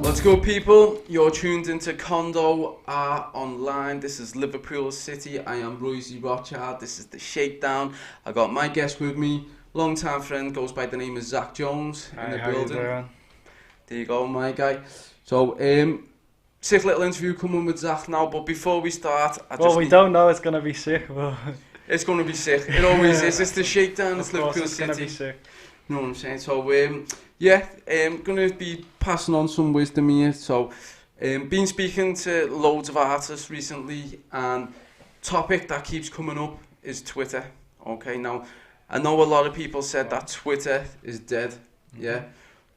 Let's go, people. You're tuned into Condo Art Online. This is Liverpool City. I am Royzy Rothschild. This is the Shakedown. I got my guest with me, long-time friend, goes by the name of Zac Jones in the building. You doing? There you go, my guy. So, sick little interview coming with Zac now, but before we start, we don't know it's gonna be sick, but it's gonna be sick. It always is. It's the Shakedown. It's Liverpool it's City. Gonna be sick. You know what I'm saying? So, gonna be passing on some wisdom here. So, been speaking to loads of artists recently, and topic that keeps coming up is Twitter. Okay, now I know a lot of people said that Twitter is dead. Mm-hmm. Yeah,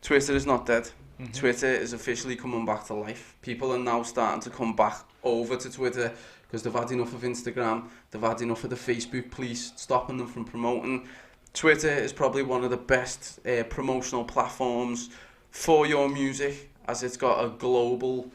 Twitter is not dead. Mm-hmm. Twitter is officially coming back to life. People are now starting to come back over to Twitter because they've had enough of Instagram. They've had enough of the Facebook police stopping them from promoting. Twitter is probably one of the best promotional platforms for your music, as it's got a global,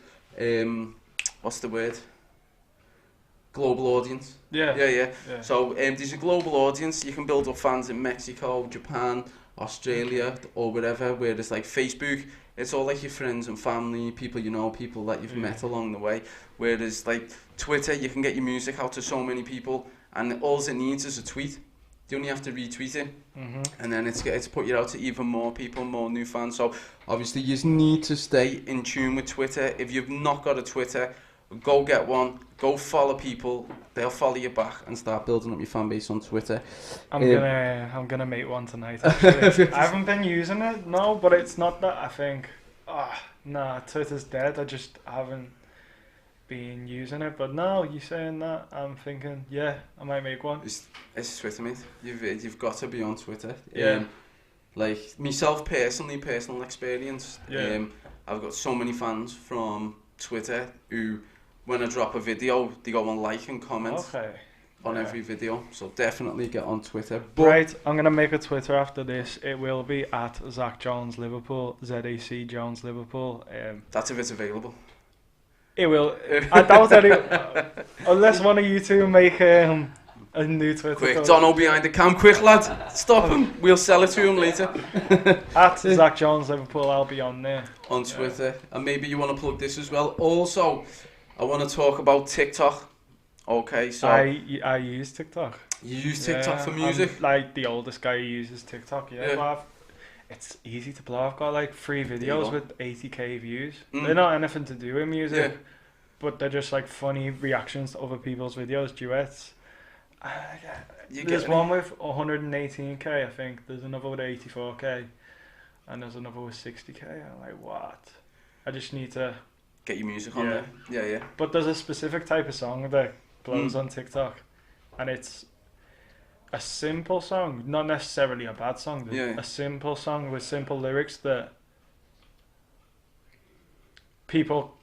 global audience. Yeah. So there's a global audience. You can build up fans in Mexico, Japan, Australia, or wherever. Whereas like Facebook, it's all like your friends and family, people you know, people that you've met along the way. Whereas like Twitter, you can get your music out to so many people, and all it needs is a tweet. You only have to retweet it, and then it's put you out to even more people, more new fans. So obviously you need to stay in tune with Twitter. If you've not got a Twitter, go get one. Go follow people. They'll follow you back and start building up your fan base on Twitter. I'm gonna make one tonight. Actually. I haven't been using it, no, but it's not that I think, Twitter's dead. I just haven't been using it. But now you saying that, I'm thinking, I might make one. It's Twitter, mate. You've got to be on Twitter. Yeah. Like myself personally, personal experience. Yeah. I've got so many fans from Twitter who, when I drop a video, they go and like and comment on every video. So definitely get on Twitter. But right, I'm gonna make a Twitter after this. It will be at Zac Jones Liverpool, ZAC Jones Liverpool. That's if it's available. It will. I doubt any. Unless one of you two make a new Twitter. Quick, Dono behind the cam, quick lad, stop him. We'll sell it to him later. At Zac Jones Liverpool, I'll be on there. On Twitter, and maybe you want to plug this as well. Also, I want to talk about TikTok. Okay, so I use TikTok. You use TikTok for music? I'm like the oldest guy who uses TikTok. But it's easy to blow. I've got like 3 videos with 80k views. They're not anything to do with music, but they're just like funny reactions to other people's videos, duets. There's one with 118k, I think. There's another with 84k, and there's another with 60k. I'm like, what? I just need to get your music on there. Yeah. But there's a specific type of song that blows on TikTok, and it's a simple song, not necessarily a bad song. A simple song with simple lyrics that people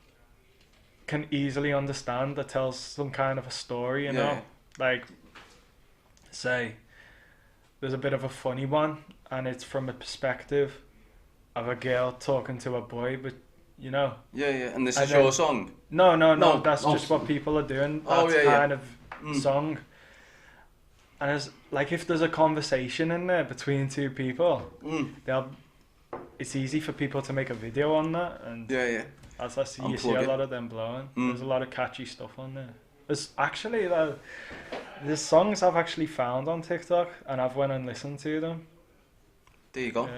can easily understand, that tells some kind of a story, you know? Like, say, there's a bit of a funny one, and it's from a perspective of a girl talking to a boy, but you know. And this is your song? No, that's just what people are doing. That's kind of song. And it's like, if there's a conversation in there between two people, it's easy for people to make a video on that. And as you see a lot of them blowing. There's a lot of catchy stuff on there. There's actually there's songs I've actually found on TikTok, and I've went and listened to them. There you go.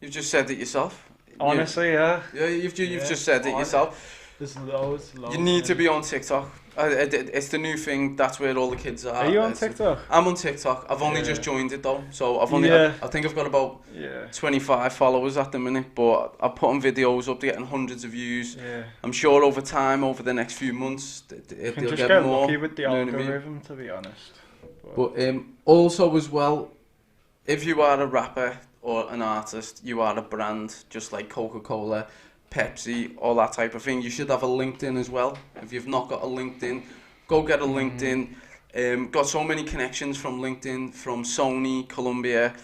You've just said it yourself. Honestly, you've just said it yourself. There's loads. You need to be on TikTok. It's the new thing. That's where all the kids are. Are you on TikTok? I'm on TikTok. I've only just joined it though, so I've only. I think I've got about 25 followers at the minute, but I'm putting videos up, they're getting hundreds of views. I'm sure over time, over the next few months, they'll get more. Lucky with the algorithm, to be honest. But also as well, if you are a rapper or an artist, you are a brand, just like Coca-Cola, Pepsi, all that type of thing. You should have a LinkedIn as well. If you've not got a LinkedIn, go get a LinkedIn. Got so many connections from LinkedIn, from Sony, Columbia,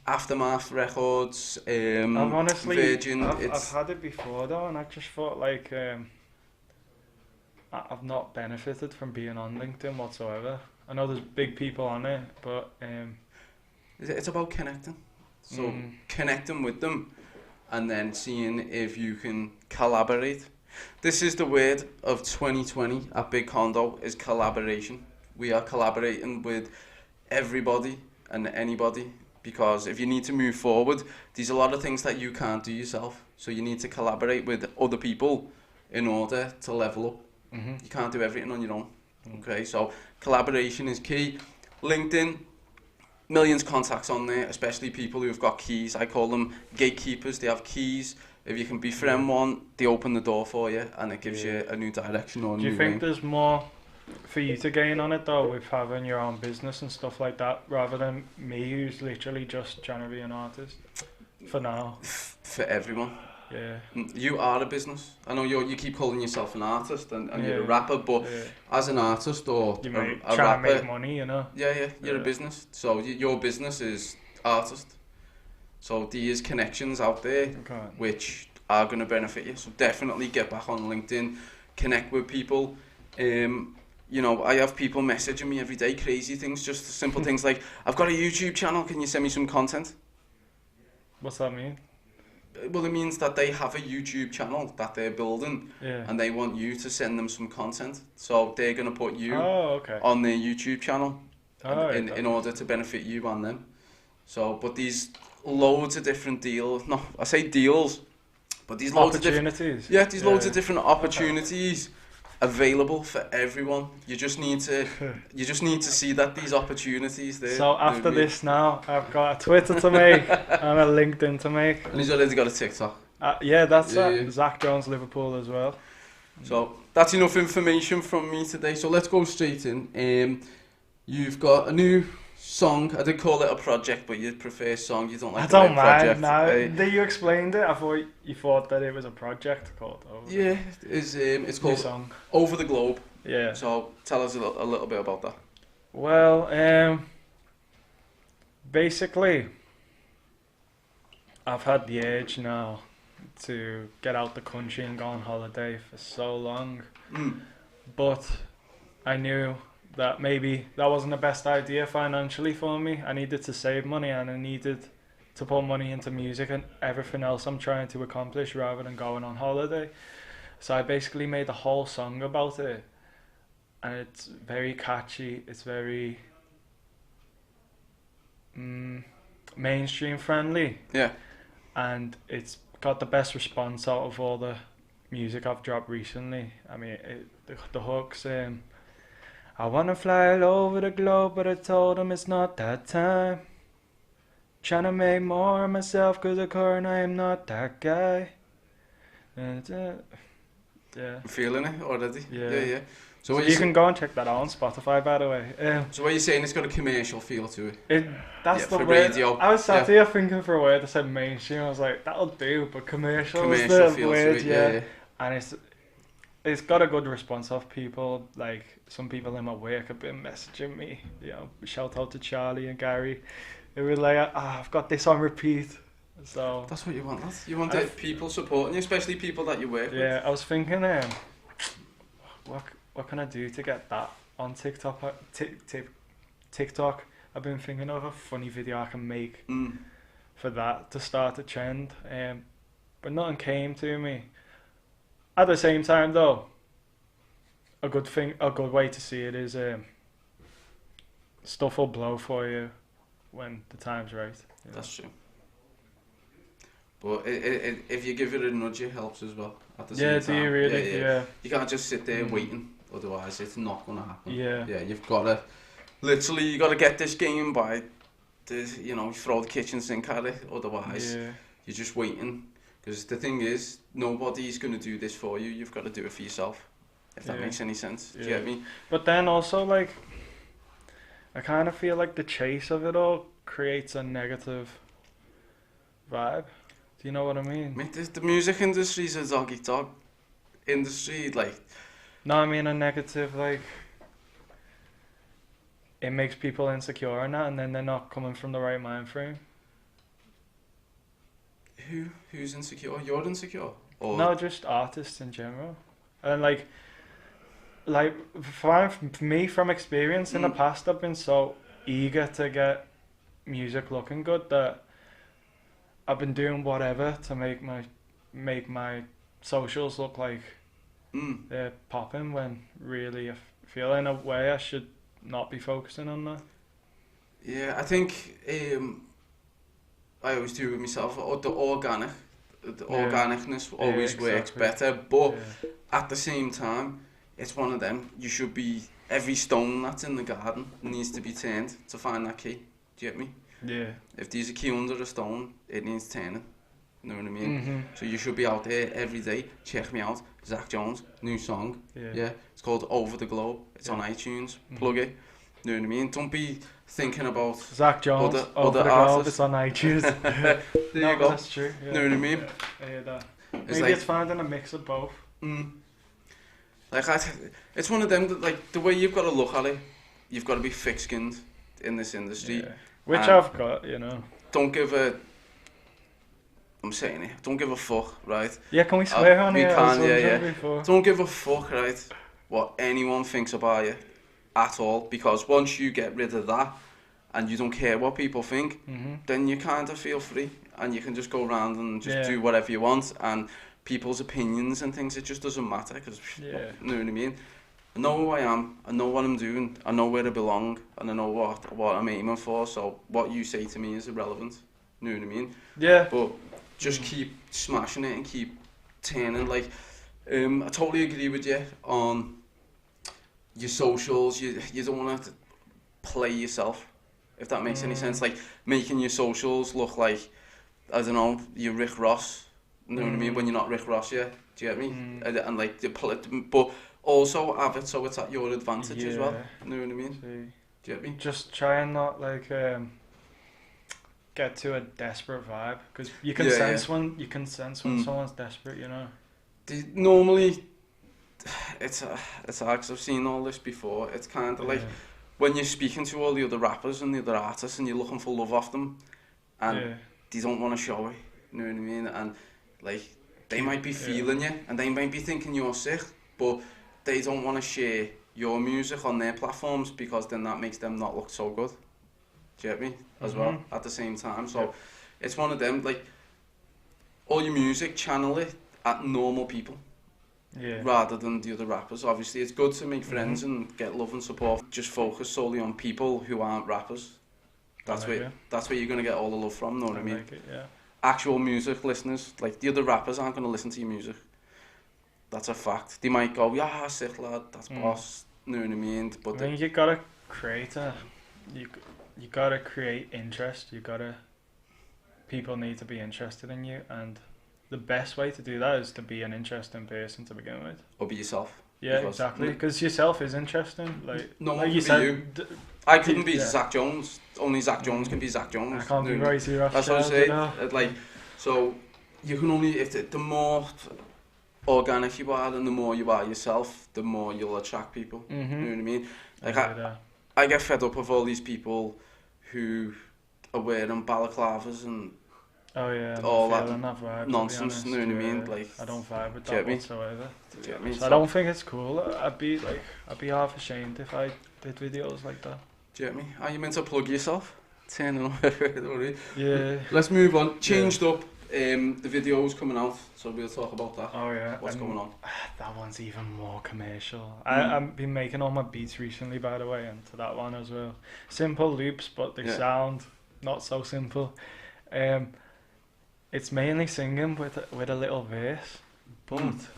Aftermath Records, honestly, Virgin. I've had it before though, and I just thought like I've not benefited from being on LinkedIn whatsoever. I know there's big people on it, but it's about connecting. So connecting with them. and then seeing if you can collaborate. This is the word of 2020 at Big Condo, is collaboration. We are collaborating with everybody and anybody, because if you need to move forward, there's a lot of things that you can't do yourself. So you need to collaborate with other people in order to level up. You can't do everything on your own. Okay, so collaboration is key. LinkedIn, millions of contacts on there, especially people who've got keys. I call them gatekeepers. They have keys. If you can befriend one, they open the door for you, and it gives you a new direction or a new Do you think way. there's more for you to gain on it though, with having your own business and stuff like that, rather than me who's literally just trying to be an artist for now? For everyone. Yeah. You are a business. I know you keep calling yourself an artist and you're a rapper, but as an artist or you a try rapper, to make money, you know. You're a business. So your business is artist. So there is connections out there which are going to benefit you. So definitely get back on LinkedIn, connect with people. You know, I have people messaging me every day, crazy things, just simple things like, I've got a YouTube channel, can you send me some content? What's that mean? Well, it means that they have a YouTube channel that they're building, and they want you to send them some content. So they're going to put you on their YouTube channel in order to benefit you and them. So, but these loads of different deals, no, I say deals, but these loads of different opportunities. Yeah, these loads of different opportunities available for everyone. You just need to see that these opportunities there. So after this now, I've got a Twitter to make and a LinkedIn to make. And he's already got a TikTok. That's Zac Jones Liverpool as well. So that's enough information from me today. So let's go straight in. You've got a new song. I did call it a project, but you prefer song. You don't like the word project. I don't mind. No, you explained it. I thought you thought that it was a project called. It's called song. Over the Globe. Yeah. So tell us a little bit about that. Well, basically, I've had the urge now to get out the country and go on holiday for so long, but I knew that maybe that wasn't the best idea financially for me. I needed to save money, and I needed to put money into music and everything else I'm trying to accomplish rather than going on holiday. So I basically made a whole song about it, and it's very catchy. It's very mainstream friendly. Yeah. And it's got the best response out of all the music I've dropped recently. I mean, the hooks. I wanna fly all over the globe, but I told him it's not that time. Trying to make more of myself, cause of course I am not that guy. Yeah. I'm feeling it already. Yeah. So you can go and check that out on Spotify, by the way. So what you're saying, it's got a commercial feel to it. That's the word. Radio. I was sat here thinking for a word that said mainstream. I was like, that'll do, but commercial is feel the word, to it, yeah. And it's got a good response off people. Like, some people in my work have been messaging me. You know, shout out to Charlie and Gary. They were like, I've got this on repeat. So that's what you want. You want people supporting you, especially people that you work with. Yeah, I was thinking, what can I do to get that on TikTok? TikTok. I've been thinking of a funny video I can make for that to start a trend. But nothing came to me. At the same time, though, a good way to see it is stuff will blow for you when the time's right. That's true. But if you give it a nudge, it helps as well. At the same time. Do you really? Yeah. You can't just sit there waiting, otherwise it's not going to happen. Yeah. Yeah, you've got to, literally, you got to get this game by, you throw the kitchen sink at it, otherwise you're just waiting. Because the thing is, nobody's going to do this for you. You've got to do it for yourself. If that makes any sense. Do you get me? But then also, like, I kind of feel like the chase of it all creates a negative vibe. Do you know what I mean? The music industry is a dog-eat-dog industry. Like, no, I mean a negative, like, it makes people insecure in that, and then they're not coming from the right mind frame. Who's insecure? You're insecure? Or? No, just artists in general. And like for me, from experience in the past, I've been so eager to get music looking good that I've been doing whatever to make my socials look like they're popping, when really I feel in a way I should not be focusing on that. Yeah, I think I always do it with myself. The organicness always works better, but at the same time, it's one of them. You should be, every stone that's in the garden needs to be turned to find that key. Do you get me? Yeah. If there's a key under a stone, it needs turning. You know what I mean? Mm-hmm. So you should be out there every day. Check me out, Zac Jones, new song. Yeah, it's called Over the Globe. It's on iTunes. Plug it. You know what I mean? Don't be thinking about Zac Jones, other artists. It's on iTunes. There you go. That's true. Yeah. You know what I mean? That. Maybe it's finding a mix of both. Like it's one of them that, like, the way you've got to look at it, you've got to be thick-skinned in this industry. Yeah. Which I've got, you know. Don't give a... I'm saying it. Don't give a fuck, right? Yeah, can we swear on it? We can, yeah. Before. Don't give a fuck, right, what anyone thinks about you at all, because once you get rid of that and you don't care what people think, then you kind of feel free and you can just go around and just do whatever you want, and people's opinions and things, it just doesn't matter, because you know what I mean? I know who I am, I know what I'm doing, I know where I belong, and I know what I'm aiming for, so what you say to me is irrelevant, you know what I mean? Yeah. But just keep smashing it and keep turning. Like, I totally agree with you on your socials. You don't want to play yourself, if that makes any sense. Like, making your socials look like, I don't know, you're Rick Ross. You know what I mean? When you're not Rick Ross yet. Do you get me? And like, but also have it so it's at your advantage as well. You know what I mean? Do you get me? Just try and not like get to a desperate vibe, because you can sense when someone's desperate, you know. Normally, it's hard, 'cause I've seen all this before. It's kind of like when you're speaking to all the other rappers and the other artists and you're looking for love off them, and they don't want to show it. You know what I mean? And like, they might be feeling you and they might be thinking you're sick, but they don't want to share your music on their platforms, because then that makes them not look so good. Do you get me? As well, at the same time. So it's one of them, like, all your music, channel it at normal people. Rather than the other rappers. Obviously, it's good to make friends and get love and support. Just focus solely on people who aren't rappers. That's where you're going to get all the love from, know what I mean? Like it, yeah. Actual music listeners, like, the other rappers aren't going to listen to your music. That's a fact. They might go, yeah, sick lad, that's boss, know what I mean? But I think you gotta create you gotta create interest. People need to be interested in you, and the best way to do that is to be an interesting person to begin with. Or be yourself. Yeah, exactly. Because yourself is interesting. Like, no like one you can said, be you. I couldn't be Zac Jones. Only Zac Jones can be Zac Jones. I can't be Royzy Rothschild. That's what I say. You know? Like, so you can only, if the more organic you are and the more you are yourself, the more you'll attract people. You know what I mean? Like, I get fed up of all these people who are wearing balaclavas and all that vibe, nonsense. You know what I mean? Like, I don't vibe with that whatsoever. So I don't think it's cool. I'd be half ashamed if I did videos like that. Do you get me? Are you meant to plug yourself? Turning on. Yeah. Let's move on. Changed up. The video's coming out, so we'll talk about that. Oh yeah. What's going on? That one's even more commercial. I've been making all my beats recently, by the way, and to that one as well. Simple loops, but they sound not so simple. It's mainly singing with a little verse, but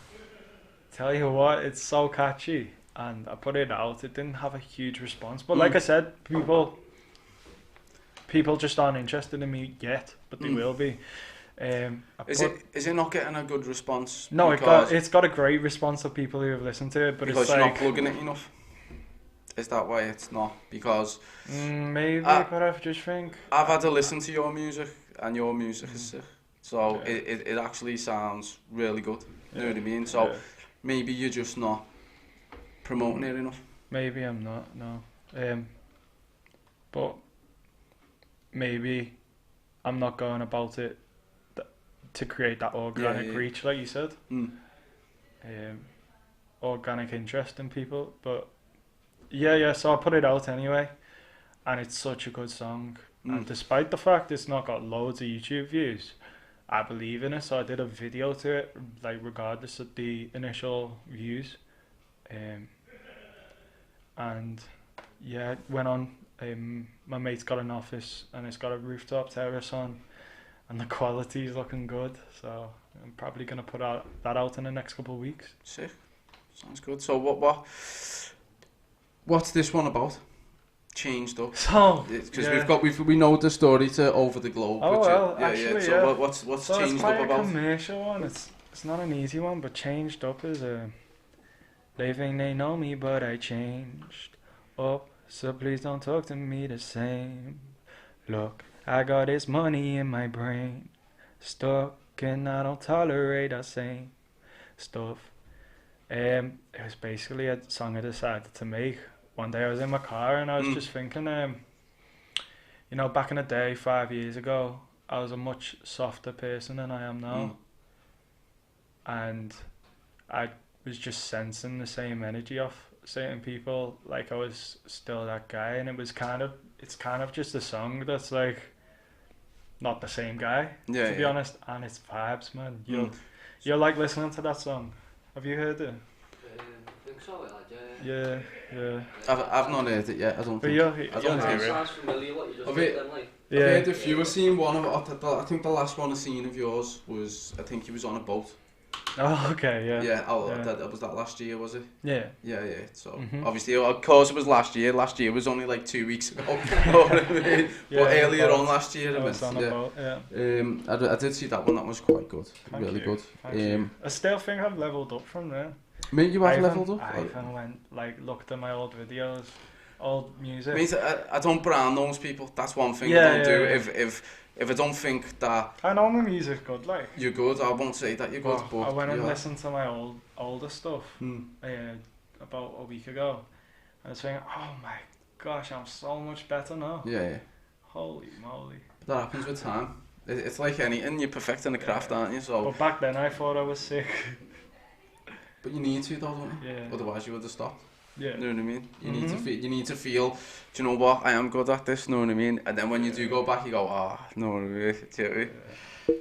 tell you what, it's so catchy, and I put it out. It didn't have a huge response, but like I said, people just aren't interested in me yet, but they will be. Is it not getting a good response? No, it's got a great response of people who have listened to it, but because it's you're like, not plugging it enough. Is that why it's not? Because maybe, but I just think I've had to listen to your music, and your music is sick. So it actually sounds really good. You know what I mean? So maybe you're just not promoting it enough. Maybe I'm not. No. But maybe I'm not going about it to create that organic reach, like you said. Organic interest in people, but so I put it out anyway, and it's such a good song. And despite the fact it's not got loads of YouTube views, I believe in it, so I did a video to it, like regardless of the initial views. And yeah, went on. My mate's got an office and it's got a rooftop terrace on, and the quality's looking good. So I'm probably gonna put that out in the next couple of weeks. Sick. Sounds good. So what's this one about? Changed up. So because we know the story to Over the Globe. Oh well, actually, So what's so changed it's quite up about? a commercial one. It's not an easy one, but changed up is a. They think they know me, but I changed up. So please don't talk to me the same. Look, I got this money in my brain, stuck, and I don't tolerate the same stuff. It was basically a song I decided to make. One day I was in my car and I was just thinking, you know, back in the day, 5 years ago, I was a much softer person than I am now. And I was just sensing the same energy off certain people, like I was still that guy, and it's kind of just a song that's like not the same guy, to be honest, and it's vibes, man. You'll like listening to that song. Have you heard it? I think so, Yeah. I've not heard it yet. I don't think. You'll hear it. Sounds familiar, what you just I've said then, like. I've heard a few. I've seen one of I think the last one I've seen of yours was, I think he was on a boat. Oh, okay, yeah. That was that last year, was it? Yeah. So obviously, of course, it was last year. Last year was only like 2 weeks ago. You know what I mean? But earlier on last year, I was on a boat, I did see that one. That was quite good. Really good. Thank you. I still think I've leveled up from there. Mate, you have leveled up? I even went, looked at my old videos, old music. Mate, I don't brand those people. That's one thing I don't do. If I don't think that... I know my music's good, like. You're good, I won't say that you're good, but... I went and listened to my older stuff about a week ago. And I was saying, oh my gosh, I'm so much better now. Yeah. Holy moly. But that happens with time. It's like anything, you're perfecting the craft, aren't you? So. But back then I thought I was sick. But you need to, though, don't you? Yeah. Otherwise you would have stopped. Yeah. You know what I mean? You need to feel, do you know what, I am good at this, you know what I mean? And then when you do go back, you go, no, really, do you know what I mean?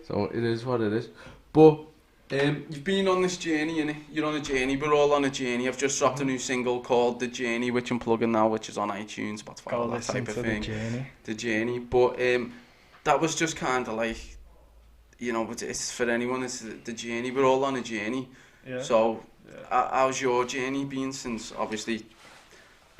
So it is what it is. But you've been on this journey, innit? You're on a journey, we're all on a journey. I've just dropped a new single called The Journey, which I'm plugging now, which is on iTunes, Spotify, all that type of thing. The Journey. But that was just kind of like, you know, it's for anyone, it's the journey, we're all on a journey. Yeah. So, how's your journey been since, obviously,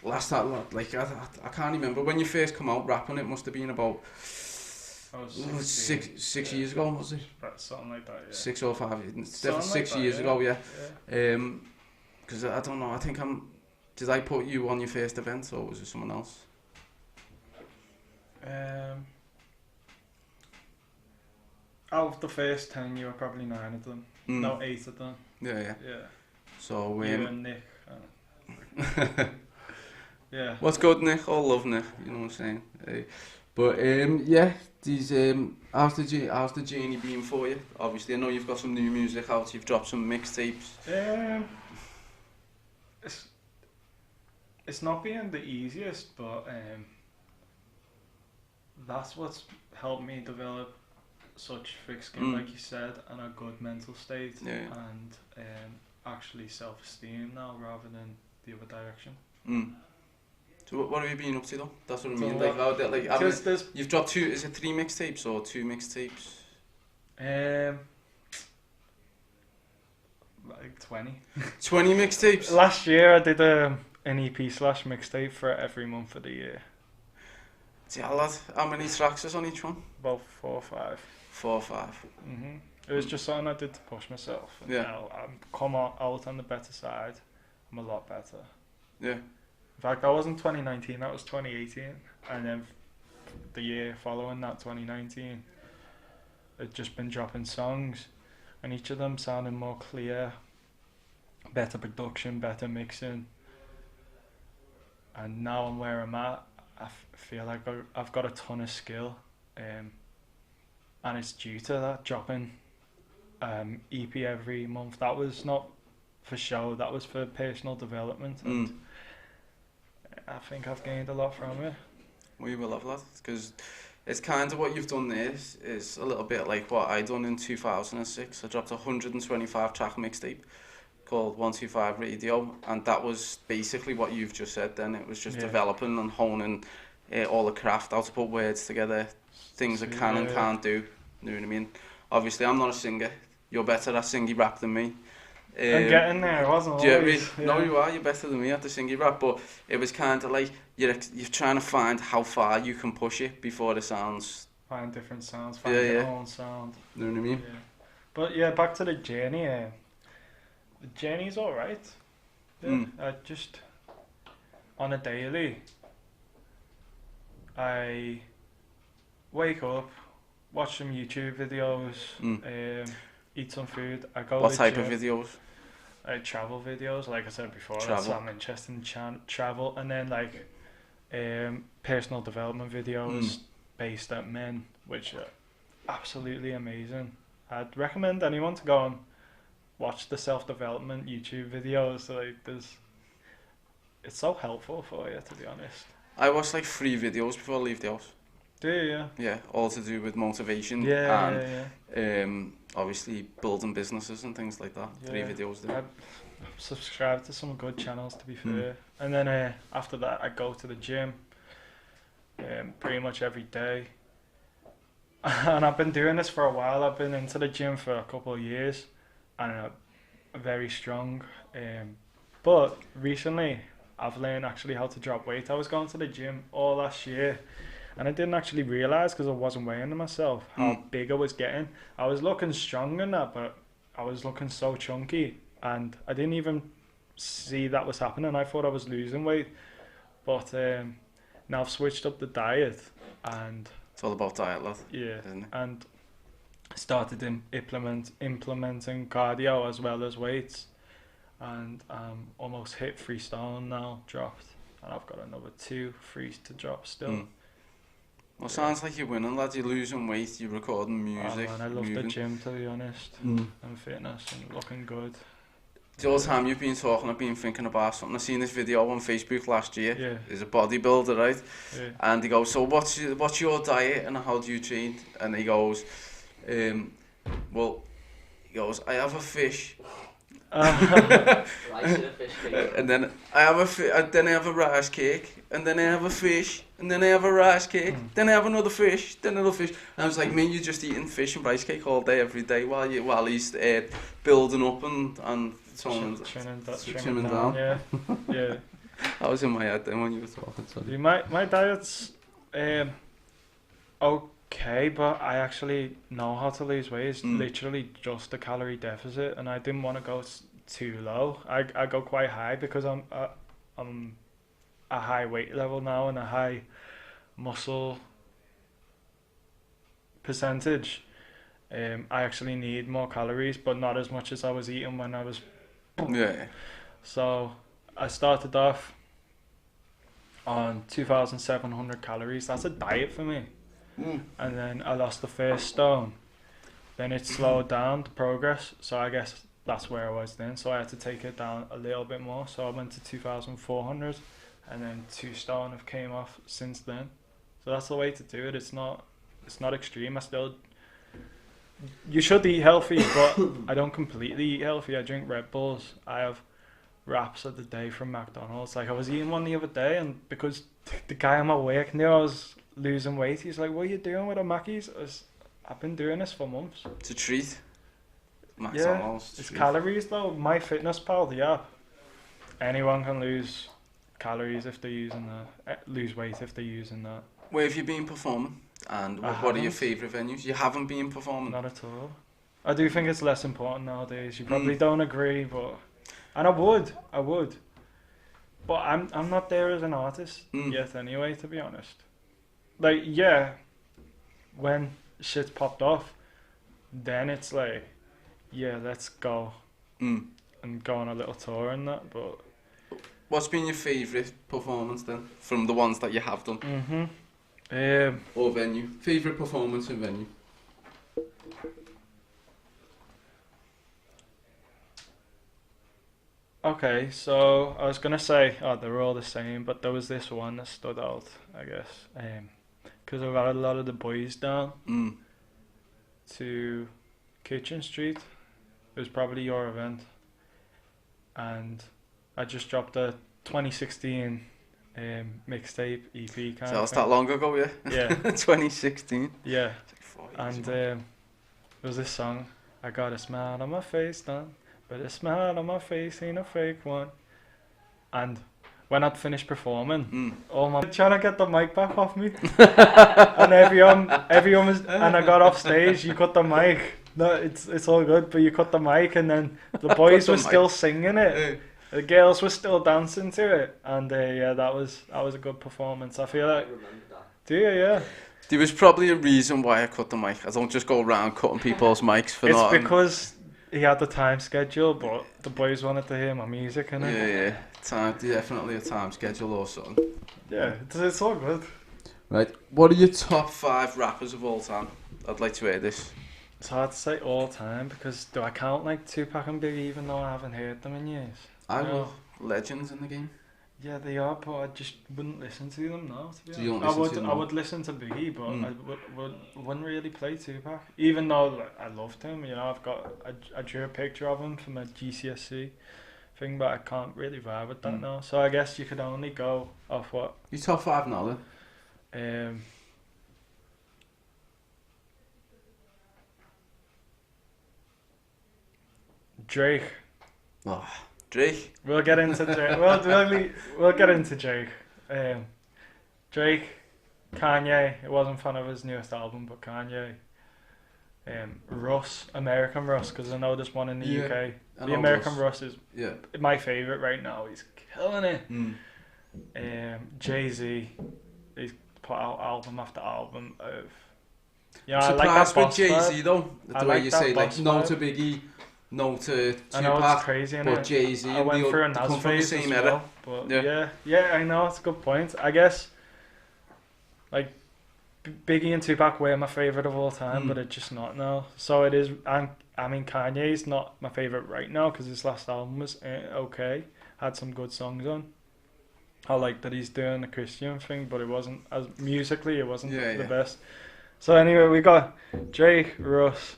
last time, like, I can't remember, when you first come out rapping, it must have been about 6 years ago, was it? Something like that, yeah. 6 or 5, definitely 6 years ago, yeah. Because I don't know, I think did I put you on your first event, or was it someone else? Out of the first 10, you were probably 9 of them. No, 8 of them. Yeah. So, you and Nick. Yeah. What's good, Nick? All love Nick, you know what I'm saying? But these how's the journey been for you? Obviously, I know you've got some new music out. You've dropped some mixtapes. It's not been the easiest, but that's what's helped me develop such thick skin, like you said, and a good mental state, and actually self-esteem now rather than the other direction. So what have you been up to though? That's what I mean. You've dropped 3 mixtapes or 2 mixtapes? Like 20. 20 mixtapes? Last year I did an EP/mixtape for every month of the year. Yeah, lad. How many tracks is on each one? About 4 or 5. 4 or 5. It was just something I did to push myself. And now I'm come out on the better side. I'm a lot better. Yeah. In fact, that wasn't 2019, that was 2018. And then the year following that, 2019, I'd just been dropping songs, and each of them sounded more clear, better production, better mixing. And now I'm where I'm at. I feel like I've got a ton of skill, and it's due to that dropping EP every month. That was not for show, that was for personal development, and I think I've gained a lot from it. Well, you will have that, because it's kind of what you've done there is a little bit like what I done in 2006. I dropped a 125 track mixtape called 125 Radio, and that was basically what you've just said then. It was just developing and honing all the craft, how to put words together, things I can and can't do, you know what I mean? Obviously I'm not a singer, you're better at singy rap than me. I'm getting there, I wasn't always. No, you're better than me at the singy rap, but it was kind of like you're trying to find how far you can push it before it sounds... Find different sounds, find your own sound. You know what I mean? Yeah. But yeah, back to the journey. The journey's alright. Yeah, I just, on a daily, I wake up, watch some YouTube videos, eat some food. I go What to type gym. of videos? Travel videos, like I said before. Travel. That's I'm interested in travel, and then like personal development videos based at men, which are absolutely amazing. I'd recommend anyone to go and watch the self-development YouTube videos. Like, it's so helpful for you, to be honest. I watch like 3 videos before I leave the house. Do you? Yeah. Yeah, all to do with motivation and obviously building businesses and things like that. 3 videos there. I've subscribed to some good channels, to be fair. And then after that, I go to the gym pretty much every day. And I've been doing this for a while. I've been into the gym for a couple of years, and I'm very strong. But recently, I've learned actually how to drop weight. I was going to the gym all last year, and I didn't actually realise, because I wasn't weighing myself, how big I was getting. I was looking strong in that, but I was looking so chunky, and I didn't even see that was happening. I thought I was losing weight, but now I've switched up the diet, and it's all about diet, lad. Yeah, isn't it? and started implementing cardio as well as weights, and almost hit 3 stone now, dropped, and I've got another 2 frees to drop still. Well, sounds like you're winning, lad. You're losing weight, you're recording music. Oh man, I love the gym, to be honest, and fitness and looking good. The whole time you've been talking, I've been thinking about something. I seen this video on Facebook last year. Yeah. There's a bodybuilder, right? Yeah. And he goes, so what's your diet and how do you train? And he goes, well, he goes, I have a fish. Rice in a fish cake. And then I have a rice cake, and then I have a fish, and then I have a rice cake, then I have another fish, then another fish. And I was like, man, you're just eating fish and rice cake all day, every day, while he's building up and trimming down. Yeah, yeah. I was in my head then when you were talking. Sorry. My diet's okay, but I actually know how to lose weight. It's literally just a calorie deficit, and I didn't want to go too low. I go quite high because I'm a high weight level now and a high muscle percentage. I actually need more calories, but not as much as I was eating when I was. Yeah. So I started off on 2,700 calories. That's a diet for me. And then I lost the first stone. Then it slowed down the progress, so I guess that's where I was then. So I had to take it down a little bit more. So I went to 2,400, and then 2 stone have came off since then. So that's the way to do it. It's not extreme. You should eat healthy, but I don't completely eat healthy. I drink Red Bulls. I have wraps of the day from McDonald's. Like, I was eating one the other day, and because the guy at my work knew I was losing weight, he's like, what are you doing with the Mackies? I've been doing this for months. It's a treat. McDonald's. Yeah, it's calories though. MyFitnessPal, the app. Anyone can lose calories if they're using that. Lose weight if they're using that. Where have you been performing? And what are your favourite venues? You haven't been performing? Not at all. I do think it's less important nowadays. You probably don't agree, but... And I would. But I'm not there as an artist yet anyway, to be honest. Like, yeah, when shit's popped off, then it's like, yeah, let's go and go on a little tour and that, but... What's been your favourite performance then, from the ones that you have done? Or venue? Favourite performance and venue? Okay, so I was going to say, they're all the same, but there was this one that stood out, I guess. Because because I got a lot of the boys down Mm. to Kitchen Street. It was probably your event, and I just dropped a 2016 mixtape EP kind So of was thing. that long ago, yeah? Yeah. 2016. Yeah, It's like 4 years and ago. there was this song. I got a smile on my face, done, but a smile on my face ain't a fake one. And when I'd finished performing, all my trying to get the mic back off me, and everyone was, and I got off stage. You cut the mic. No, it's all good, but you cut the mic, and then the boys were still singing it. The girls were still dancing to it, and yeah, that was a good performance. I feel like. Do you? Yeah. There was probably a reason why I cut the mic. I don't just go around cutting people's mics for It's nothing. because he had the time schedule, but the boys wanted to hear my music, innit? Yeah. Definitely a time schedule or something. Yeah, it's all good. Right. What are your top 5 rappers of all time? I'd like to hear this. It's hard to say all time because do I count like Tupac and Biggie even though I haven't heard them in years? I will. Legends in the game. Yeah, they are, but I just wouldn't listen to them now. To be So you honest. don't listen to them? I would listen to Biggie, but I wouldn't really play Tupac. Even though like, I loved him, you know, I drew a picture of him for my GCSE thing, but I can't really vibe with that now. So I guess you could only go off what. Your top 5 now then? Drake. Oh, Drake. We'll get into Drake. We'll get into Drake. Drake, Kanye. I wasn't a fan of his newest album, but Kanye. Russ, American Russ, because I know there's one in the UK. The American Russ is my favourite right now. He's killing it. Jay-Z, he's put out album after album of. You know, I like that with Jay-Z though. The way you say like no to Biggie, no to Tupac. I know it's crazy, but Jay-Z. I went through a Nas phase as well. But yeah, I know it's a good point. I guess like Biggie and Tupac were my favourite of all time, but it's just not now. So it is. I mean, Kanye's not my favourite right now because his last album was okay. Had some good songs on. I like that he's doing the Christian thing, but it wasn't as musically. It wasn't the best. So anyway, we got Drake, Russ,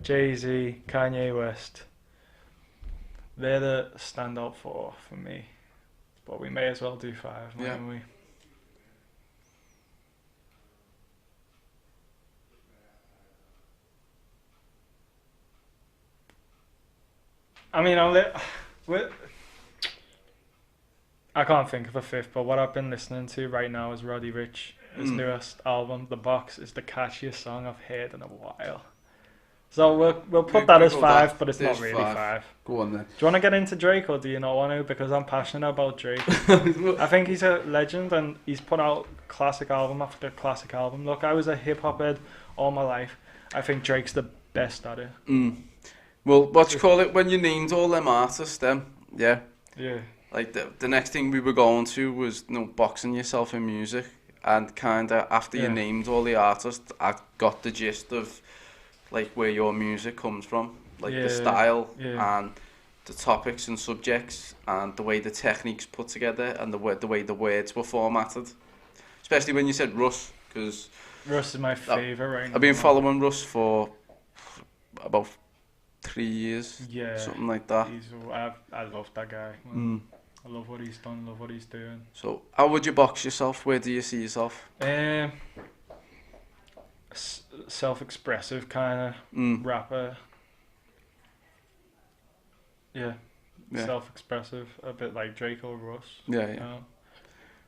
Jay-Z, Kanye West. They're the standout 4 for me. But we may as well do 5, mightn't we? I mean, I can't think of a 5th, but what I've been listening to right now is Roddy Ricch. His newest album, The Box, is the catchiest song I've heard in a while. So we'll put that as 5, but it's not really 5. Go on then. Do you want to get into Drake or do you not want to? Because I'm passionate about Drake. I think he's a legend and he's put out classic album after classic album. Look, I was a hip hop head all my life. I think Drake's the best at it. Well, what you call it when you named all them artists then? Yeah. Yeah. Like the next thing we were going to was boxing yourself in music. And kind of after you named all the artists, I got the gist of like where your music comes from, like the style and the topics and subjects and the way the techniques put together and the way the words were formatted. Especially when you said Russ, because Russ is my favourite right now. I've been following Russ for about 3 years, something like that. I love that guy. I love what he's done, love what he's doing. So, how would you box yourself? Where do you see yourself? Self-expressive kind of rapper. Yeah. Self-expressive, a bit like Drake or Russ. Yeah. You know?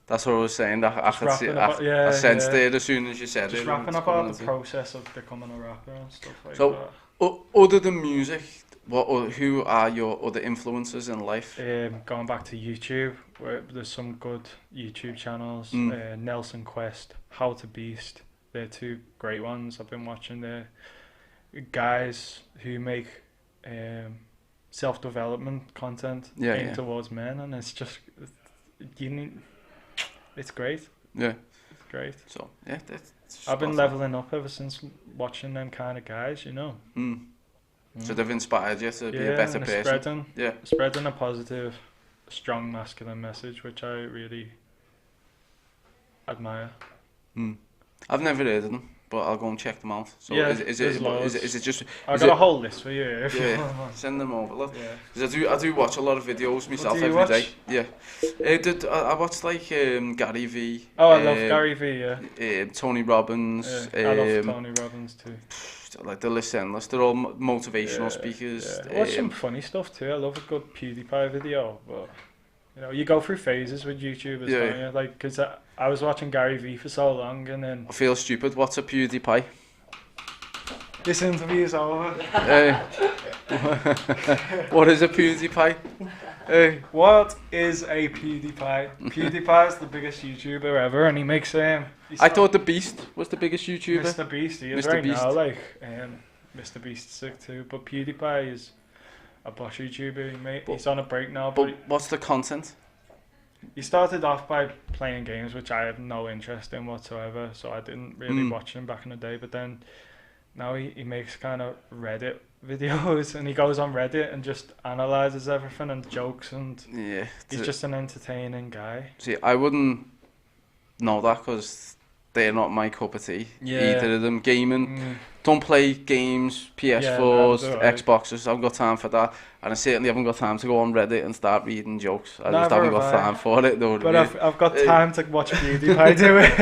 That's what I was saying. I could see. I sensed it as soon as you said it. Just rapping about the process of becoming a rapper and stuff like that. So, other than music, who are your other influences in life? Going back to YouTube, where there's some good YouTube channels. Nelson Quest, How to Beast. They're 2 great ones. I've been watching the guys who make self-development content aimed towards men, and it's just it's great. Yeah, it's great. So I've been leveling up ever since watching them kind of guys, you know. So they've inspired you to be a better person. Spreading a positive, strong masculine message, which I really admire. I've never heard of them, but I'll go and check them out. So Yeah, is it just? I got a whole list for you. If you Yeah, want. send them over. Look, Yeah. 'cause I do watch a lot of videos myself do you every day. watch? Yeah, I watched like Gary V. Oh, I love Gary V. Yeah. Tony Robbins. I love Tony Robbins too. Like the list endless. They're all motivational speakers. Yeah. Watch some funny stuff too. I love a good PewDiePie video, but you know, you go through phases with YouTubers, don't you? Like, because I was watching Gary V for so long, and then I feel stupid. What's a PewDiePie? This interview's over. What is a PewDiePie? What is a PewDiePie? PewDiePie is the biggest YouTuber ever, and he makes I thought the Beast was the biggest YouTuber. Mr. Beast, he is Mr. right Beast. now. Like, Mr. Beast's sick too, but PewDiePie is a boss YouTuber. He's on a break now, but what's the content? he started off by playing games, which I have no interest in whatsoever, so I didn't really watch him back in the day. But then now he makes kind of Reddit videos, and he goes on Reddit and just analyzes everything and jokes, and he's just an entertaining guy. See, I wouldn't know that because they're not my cup of tea. Either of them. Gaming, don't play games, PS4s, Xboxes. I haven't got time for that, and I certainly haven't got time to go on Reddit and start reading jokes. I just haven't got time for it. Though, but I've got time to watch PewDiePie do it.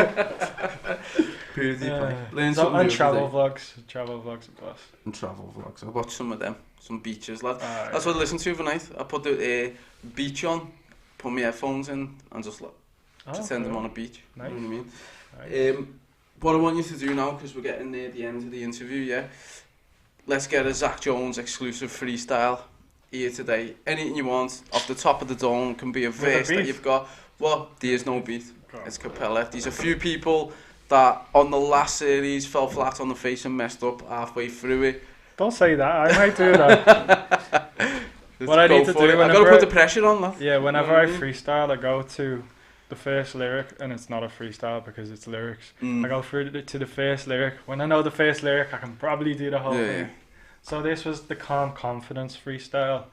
PewDiePie. Learn and something travel vlogs, of course. And travel vlogs. I watched some of them, some beaches, lad. That's what I listened to overnight. I put the beach on, put my headphones in, and just send them on a beach. Nice. You know what I mean? Nice. What I want you to do now, because we're getting near the end of the interview, let's get a Zac Jones exclusive freestyle here today. Anything you want, off the top of the dome, can be a verse that you've got. Well, there's no beat. It's cappella. There's a few people that on the last series fell flat on the face and messed up halfway through it. Don't say that, I might do that. What I need to do, I've got to put the pressure on that. Yeah, whenever I freestyle, I go to the first lyric, and it's not a freestyle because it's lyrics. I go through to the first lyric. When I know the first lyric, I can probably do the whole thing. Yeah. So this was the Calm Confidence freestyle.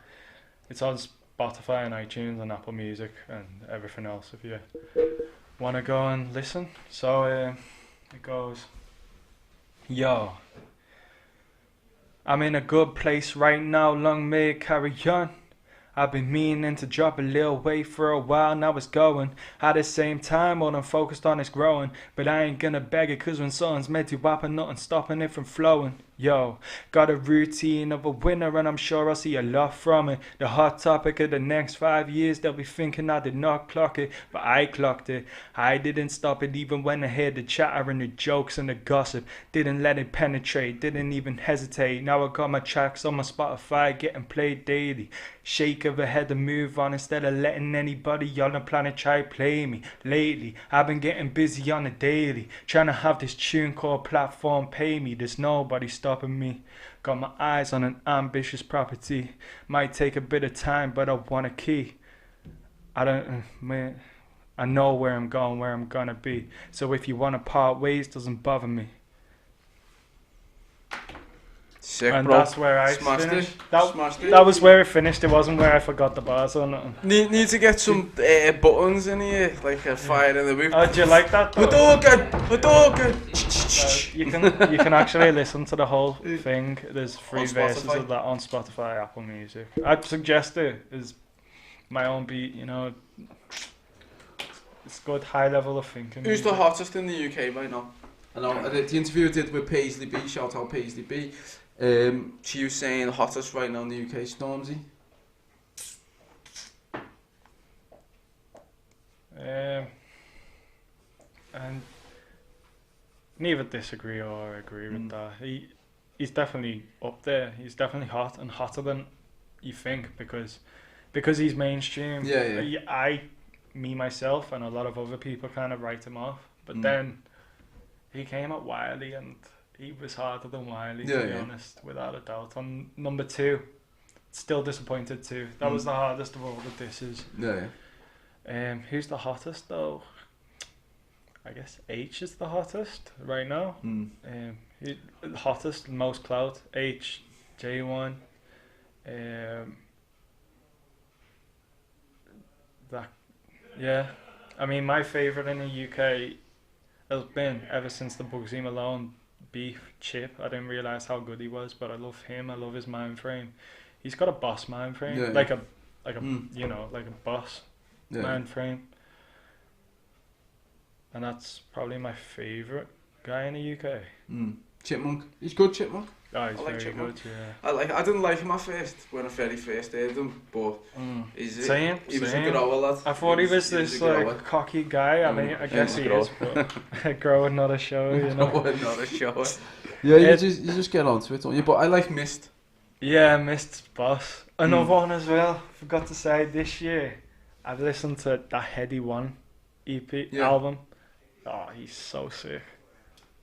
It's on Spotify and iTunes and Apple Music and everything else if you want to go and listen. So it goes, yo, I'm in a good place right now, long may it carry on. I've been meaning to drop a little weight for a while, now it's going. At the same time, what I'm focused on is growing. But I ain't gonna beg it, cause when something's meant to happen, nothing stopping it from flowing. Yo, got a routine of a winner and I'm sure I'll see a lot from it. The hot topic of the next 5 years, they'll be thinking I did not clock it, but I clocked it. I didn't stop it even when I heard the chatter and the jokes and the gossip. Didn't let it penetrate, didn't even hesitate. Now I got my tracks on my Spotify getting played daily. Shake of a head and move on instead of letting anybody on the planet try play me. Lately, I've been getting busy on the daily, trying to have this tune called Platform pay me. There's nobody stopping me. Got my eyes on an ambitious property. Might take a bit of time, but I want a key. I know where I'm going, where I'm gonna be. So if you wanna part ways, doesn't bother me. Sick, and bro. That's where I Smashed finished. it. That was where it finished. It wasn't where I forgot the bars or nothing. Need to get some buttons in here, like a fire in the whip. Oh, do you like that? Hadouken! You can actually listen to the whole thing. There's 3 verses of that on Spotify, Apple Music. I'd suggest it as my own beat. You know, it's good high level of thinking. Who's the hottest in the UK right now? I know the interview I did with Paisley B. Shout out Paisley B. She was saying the hottest right now in the UK, Stormzy. And neither disagree or agree with that. He's definitely up there. He's definitely hot and hotter than you think because he's mainstream. Yeah. Myself and a lot of other people kind of write him off. But then he came at Wiley and he was harder than Wiley, to be honest, without a doubt. On number 2, still disappointed too. That was the hardest of all the disses. Who's the hottest though? I guess H is the hottest right now. The hottest, most clout. H, J1. I mean, my favourite in the UK It's been ever since the Bugsy Malone beef chip. I didn't realise how good he was, but I love him. I love his mind frame. He's got a boss mind frame, Yeah, like a you know, like a boss mind frame. And that's probably my favourite guy in the UK. Chipmunk. He's good, Chipmunk. Oh, he's I like very Chipmunk. good, yeah. I didn't like him at first when I very first heard him, but he was Same. a grower, lad. I thought he was this like cocky guy. I mean, I guess he is, but growing not a show, you know. Growing not a show. Yeah, you just get onto it, don't you? But I like Mist. Yeah, Mist's boss. Another one as well. Forgot to say this year, I've listened to that Heady One EP album. Oh, he's so sick.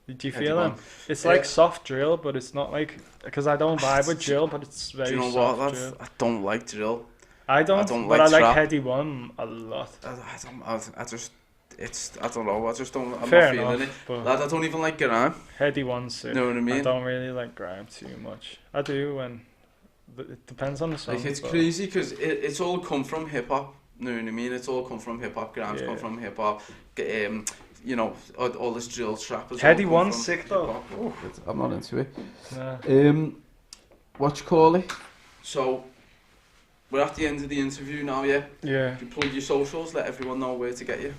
Did you feel him? It's like soft drill, but it's not like, because I don't vibe with drill, but it's very soft. Do you know what, lads? Drill. I don't like drill. I don't but I like Heady One a lot. I don't know. I just don't. I'm Fair not feeling enough, it. Lad, I don't even like grime. Heady One's sick. You know what I mean? I don't really like grime too much. I do when, but it depends on the song. Like, it's crazy because it's all come from hip hop. You know what I mean? It's all come from hip hop. Grime's come from hip hop. You know, all this drill trap. Heady One's sick though. I'm not into it. Nah. What you call it? So, we're at the end of the interview now, yeah? Yeah. You plug your socials, let everyone know where to get you.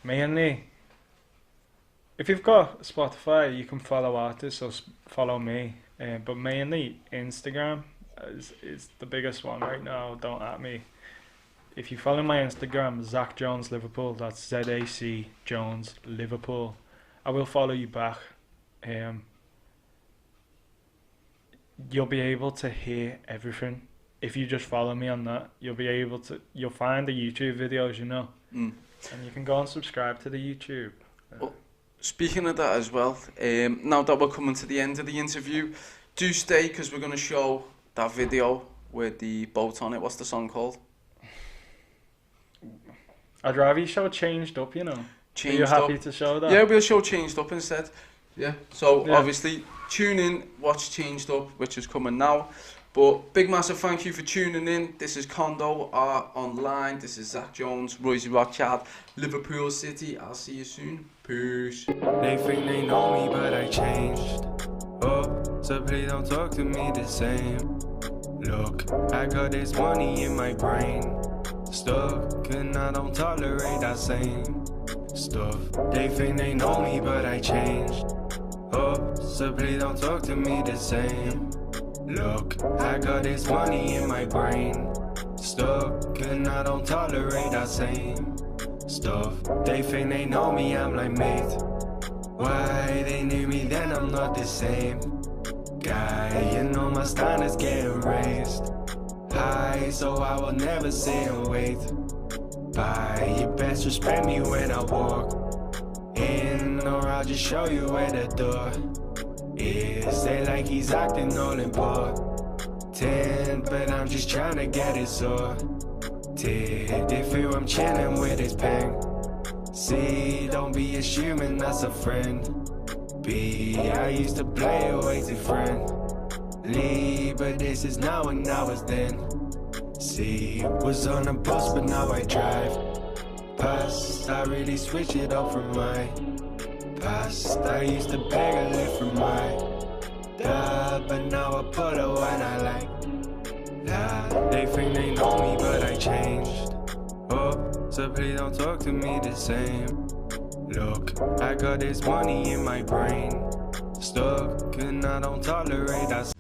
Mainly, if you've got Spotify, you can follow artists, so follow me. But mainly, Instagram is the biggest one right now. Don't at me. If you follow my Instagram, Zac Jones Liverpool, that's ZAC Jones Liverpool, I will follow you back. You'll be able to hear everything. If you just follow me on that, you'll find the YouTube videos, you know. And you can go and subscribe to the YouTube. Well, speaking of that as well, now that we're coming to the end of the interview, do stay because we're going to show that video with the boat on it. What's the song called? I'd rather you show Changed Up, you know. Changed Are you happy Up. to show that? Yeah, we'll show Changed Up instead. Yeah. So obviously, tune in, watch Changed Up, which is coming now. But big massive thank you for tuning in. This is Condo Art Online. This is Zac Jones, Royzy Rockchad, Liverpool City. I'll see you soon. Peace. They think they know me, but I changed. Oh, so please don't talk to me the same. Look, I got this money in my brain. Stuck, and I don't tolerate that same stuff. They think they know me, but I changed. Oh, so please don't talk to me the same. Look, I got this money in my brain. Stuck, and I don't tolerate that same stuff. They think they know me, I'm like, mate, why they knew me, then I'm not the same guy. You know my standards getting raised high, so I will never sit and wait. Bye, you best respect me when I walk in, or I'll just show you where the door is. They like he's acting all important, but I'm just trying to get it sorted. They feel I'm chilling with his pen. See, don't be assuming that's a friend. B, I used to play it way too friendly, but this is now and now is then. See, was on a bus but now I drive past. I really switch it up from my past. I used to beg a lift from my dad, but now I put her when I like that. They think they know me but I changed. Oh, so please don't talk to me the same. Look, I got this money in my brain. Stuck, and I don't tolerate that.